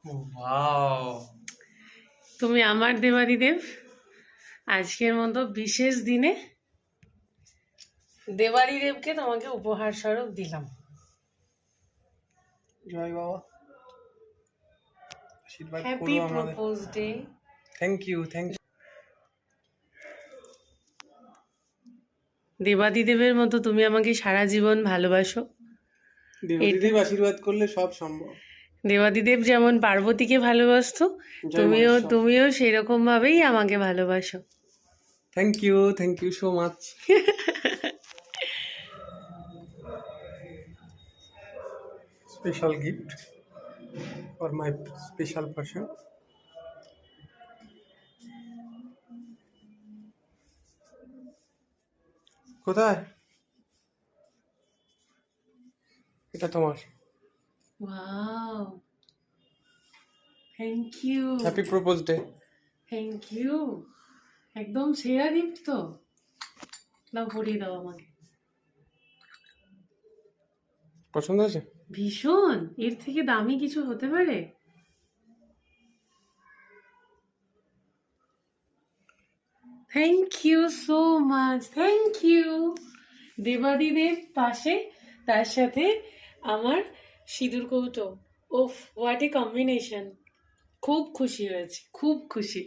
Wow, তুমি আমার দেবাদিদেব। আজকের মতো বিশেষ দিনে দেবাদিদেবকে তোমাকে উপহার স্বরূপ দিলাম। জয় বাবা, আশীর্বাদ হ্যাপি করো আমাদের। Propose day. Thank you, thank you. দেবাদিদেবের মতো তুমি আমাকে সারা জীবন ভালোবাসো। দেবদেব আশীর্বাদ করলে সব সম্ভব। দেবাদিদেব যেমন পার্বতীকে ভালোবাসতো, জয় মহেশ্বর। তুমিও সেই রকম ভাবেই আমাকে ভালোবাসো। Thank you so much. Special gift for my special person. কোথায়? এটা তোমার। Wow, thank you. Happy propose day. Thank you. একদম সেরা গিফট তো। দাও, পরিয়ে দাও আমাকে। পছন্দ হয়েছে? ভীষণ। এর থেকে দামি কিছু হতে পারে? Thank you so much, thank you. Debadidev পাশে, তার সাথে আমার সিঁদুর কৌটো। ওফ, হোয়াট এ কম্বিনেশন। খুব খুশি হয়েছি, খুব খুশি।